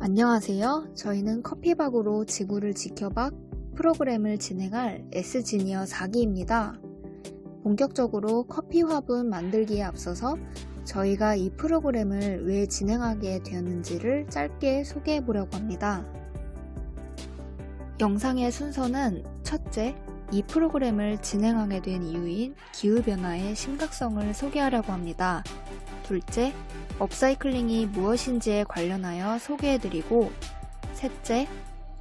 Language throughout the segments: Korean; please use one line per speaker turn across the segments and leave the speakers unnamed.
안녕하세요. 저희는 커피박으로 지구를 지켜박 프로그램을 진행할 S지니어 4기입니다. 본격적으로 커피 화분 만들기에 앞서서 저희가 이 프로그램을 왜 진행하게 되었는지를 짧게 소개해 보려고 합니다. 영상의 순서는 첫째, 이 프로그램을 진행하게 된 이유인 기후변화의 심각성을 소개하려고 합니다. 둘째, 업사이클링이 무엇인지에 관련하여 소개해드리고, 셋째,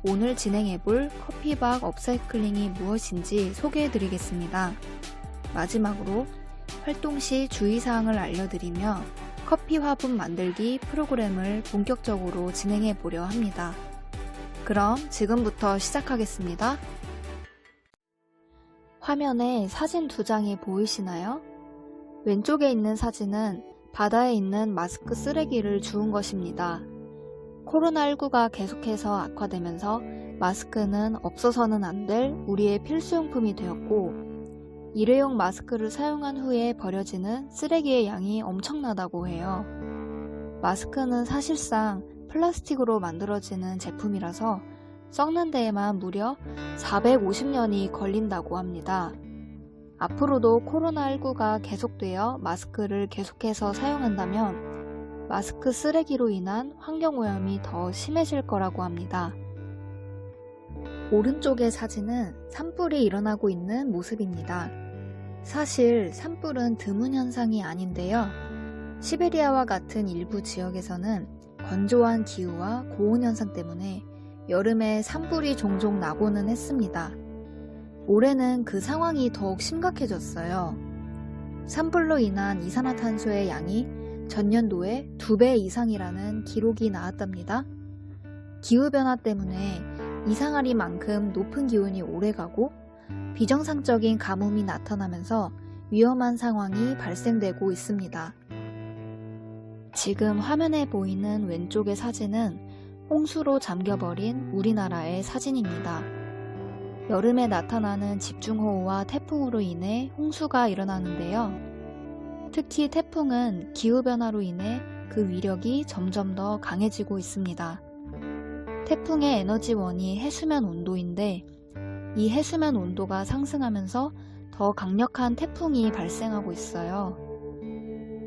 오늘 진행해볼 커피박 업사이클링이 무엇인지 소개해드리겠습니다. 마지막으로 활동 시 주의사항을 알려드리며 커피 화분 만들기 프로그램을 본격적으로 진행해보려 합니다. 그럼 지금부터 시작하겠습니다. 화면에 사진 2장이 보이시나요? 왼쪽에 있는 사진은 바다에 있는 마스크 쓰레기를 주운 것입니다. 코로나19가 계속해서 악화되면서 마스크는 없어서는 안 될 우리의 필수용품이 되었고, 일회용 마스크를 사용한 후에 버려지는 쓰레기의 양이 엄청나다고 해요. 마스크는 사실상 플라스틱으로 만들어지는 제품이라서 썩는 데에만 무려 450년이 걸린다고 합니다. 앞으로도 코로나19가 계속되어 마스크를 계속해서 사용한다면 마스크 쓰레기로 인한 환경오염이 더 심해질 거라고 합니다. 오른쪽의 사진은 산불이 일어나고 있는 모습입니다. 사실 산불은 드문 현상이 아닌데요. 시베리아와 같은 일부 지역에서는 건조한 기후와 고온 현상 때문에 여름에 산불이 종종 나고는 했습니다. 올해는 그 상황이 더욱 심각해졌어요. 산불로 인한 이산화탄소의 양이 전년도에 2배 이상이라는 기록이 나왔답니다. 기후변화 때문에 이상하리만큼 높은 기온이 오래가고 비정상적인 가뭄이 나타나면서 위험한 상황이 발생되고 있습니다. 지금 화면에 보이는 왼쪽의 사진은 홍수로 잠겨버린 우리나라의 사진입니다. 여름에 나타나는 집중호우와 태풍으로 인해 홍수가 일어나는데요. 특히 태풍은 기후변화로 인해 그 위력이 점점 더 강해지고 있습니다. 태풍의 에너지원이 해수면 온도인데, 이 해수면 온도가 상승하면서 더 강력한 태풍이 발생하고 있어요.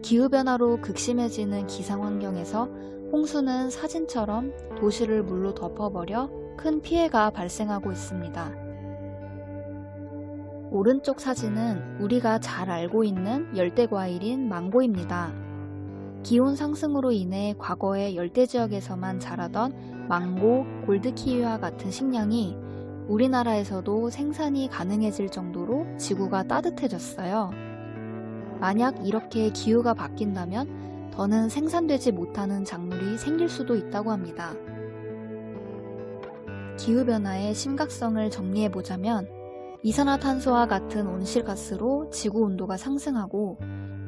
기후변화로 극심해지는 기상환경에서 홍수는 사진처럼 도시를 물로 덮어버려 큰 피해가 발생하고 있습니다. 오른쪽 사진은 우리가 잘 알고 있는 열대과일인 망고입니다. 기온 상승으로 인해 과거에 열대지역에서만 자라던 망고, 골드키위와 같은 식량이 우리나라에서도 생산이 가능해질 정도로 지구가 따뜻해졌어요. 만약 이렇게 기후가 바뀐다면 더는 생산되지 못하는 작물이 생길 수도 있다고 합니다. 기후변화의 심각성을 정리해보자면, 이산화탄소와 같은 온실가스로 지구 온도가 상승하고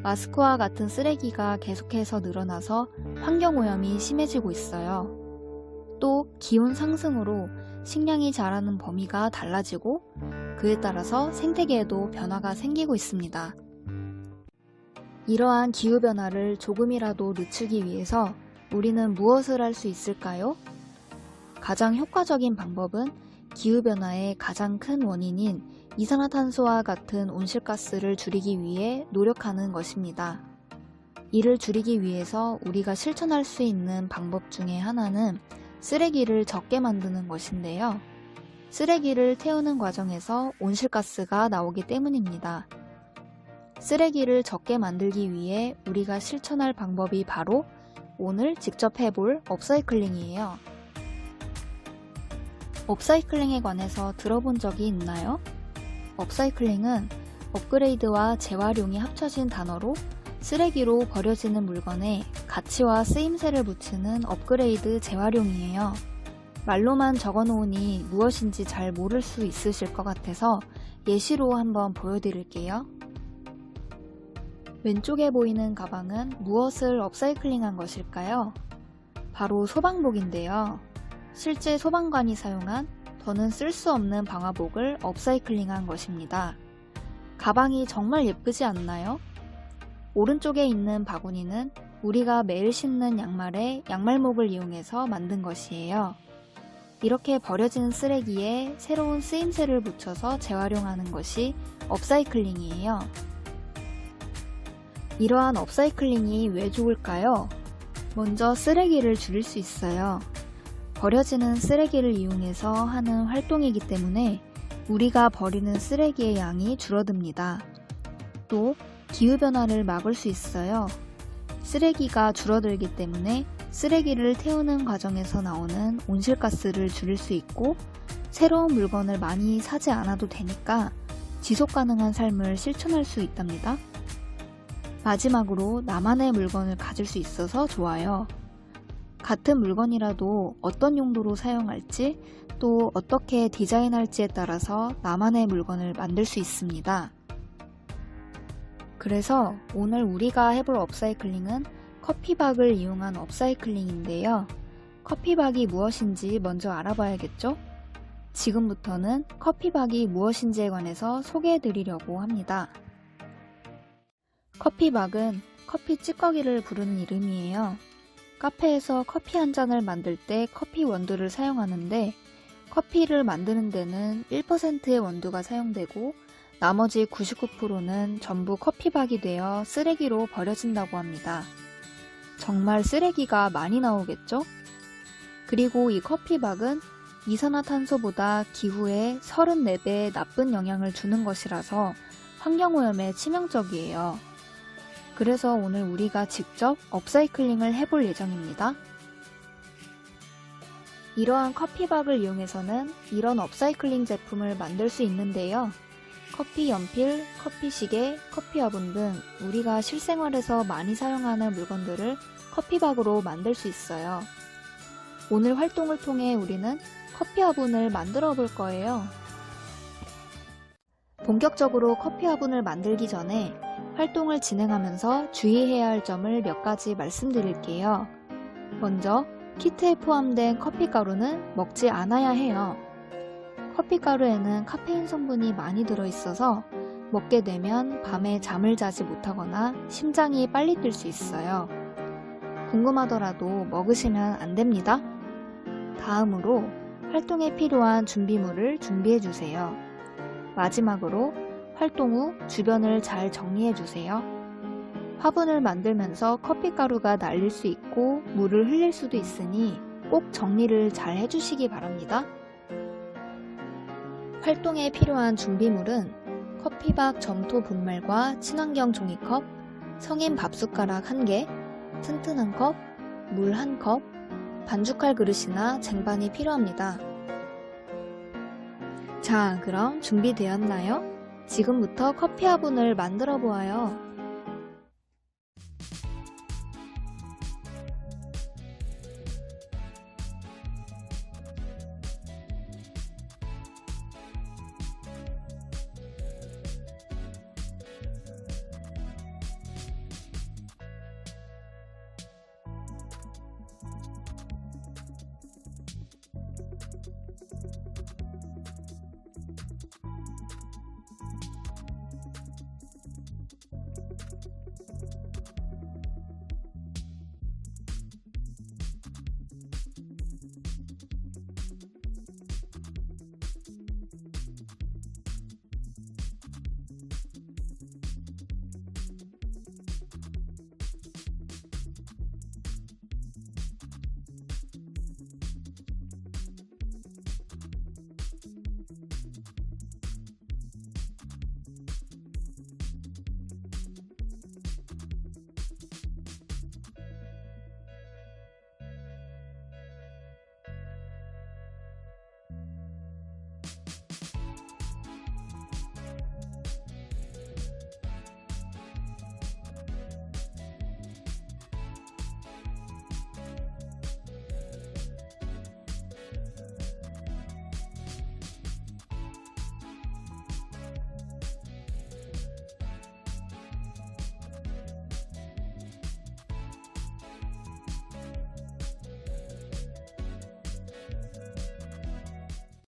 마스크와 같은 쓰레기가 계속해서 늘어나서 환경오염이 심해지고 있어요. 또 기온 상승으로 식량이 자라는 범위가 달라지고 그에 따라서 생태계에도 변화가 생기고 있습니다. 이러한 기후변화를 조금이라도 늦추기 위해서 우리는 무엇을 할 수 있을까요? 가장 효과적인 방법은 기후변화의 가장 큰 원인인 이산화탄소와 같은 온실가스를 줄이기 위해 노력하는 것입니다. 이를 줄이기 위해서 우리가 실천할 수 있는 방법 중에 하나는 쓰레기를 적게 만드는 것인데요. 쓰레기를 태우는 과정에서 온실가스가 나오기 때문입니다. 쓰레기를 적게 만들기 위해 우리가 실천할 방법이 바로 오늘 직접 해볼 업사이클링이에요. 업사이클링에 관해서 들어본 적이 있나요? 업사이클링은 업그레이드와 재활용이 합쳐진 단어로 쓰레기로 버려지는 물건에 가치와 쓰임새를 붙이는 업그레이드 재활용이에요. 말로만 적어놓으니 무엇인지 잘 모를 수 있으실 것 같아서 예시로 한번 보여드릴게요. 왼쪽에 보이는 가방은 무엇을 업사이클링한 것일까요? 바로 소방복인데요. 실제 소방관이 사용한 더는 쓸 수 없는 방화복을 업사이클링한 것입니다. 가방이 정말 예쁘지 않나요? 오른쪽에 있는 바구니는 우리가 매일 신는 양말의 양말목을 이용해서 만든 것이에요. 이렇게 버려지는 쓰레기에 새로운 쓰임새를 붙여서 재활용하는 것이 업사이클링이에요. 이러한 업사이클링이 왜 좋을까요? 먼저 쓰레기를 줄일 수 있어요. 버려지는 쓰레기를 이용해서 하는 활동이기 때문에 우리가 버리는 쓰레기의 양이 줄어듭니다. 또 기후변화를 막을 수 있어요. 쓰레기가 줄어들기 때문에 쓰레기를 태우는 과정에서 나오는 온실가스를 줄일 수 있고 새로운 물건을 많이 사지 않아도 되니까 지속가능한 삶을 실천할 수 있답니다. 마지막으로 나만의 물건을 가질 수 있어서 좋아요. 같은 물건이라도 어떤 용도로 사용할지 또 어떻게 디자인할지에 따라서 나만의 물건을 만들 수 있습니다. 그래서 오늘 우리가 해볼 업사이클링은 커피박을 이용한 업사이클링인데요. 커피박이 무엇인지 먼저 알아봐야겠죠? 지금부터는 커피박이 무엇인지에 관해서 소개해 드리려고 합니다. 커피박은 커피 찌꺼기를 부르는 이름이에요. 카페에서 커피 한 잔을 만들 때 커피 원두를 사용하는데 커피를 만드는 데는 1%의 원두가 사용되고 나머지 99%는 전부 커피박이 되어 쓰레기로 버려진다고 합니다. 정말 쓰레기가 많이 나오겠죠? 그리고 이 커피박은 이산화탄소보다 기후에 34배 나쁜 영향을 주는 것이라서 환경오염에 치명적이에요. 그래서 오늘 우리가 직접 업사이클링을 해볼 예정입니다. 이러한 커피박을 이용해서는 이런 업사이클링 제품을 만들 수 있는데요. 커피 연필, 커피 시계, 커피 화분 등 우리가 실생활에서 많이 사용하는 물건들을 커피박으로 만들 수 있어요. 오늘 활동을 통해 우리는 커피 화분을 만들어 볼 거예요. 본격적으로 커피 화분을 만들기 전에 활동을 진행하면서 주의해야 할 점을 몇 가지 말씀드릴게요. 먼저 키트에 포함된 커피가루는 먹지 않아야 해요. 커피가루에는 카페인 성분이 많이 들어있어서 먹게 되면 밤에 잠을 자지 못하거나 심장이 빨리 뛸 수 있어요. 궁금하더라도 먹으시면 안 됩니다. 다음으로 활동에 필요한 준비물을 준비해주세요. 마지막으로 활동 후 주변을 잘 정리해주세요. 화분을 만들면서 커피가루가 날릴 수 있고 물을 흘릴 수도 있으니 꼭 정리를 잘 해주시기 바랍니다. 활동에 필요한 준비물은 커피박 점토 분말과 친환경 종이컵, 성인 밥숟가락 1개, 튼튼한 컵, 물 1컵, 반죽할 그릇이나 쟁반이 필요합니다. 자, 그럼 준비되었나요? 지금부터 커피 화분을 만들어 보아요.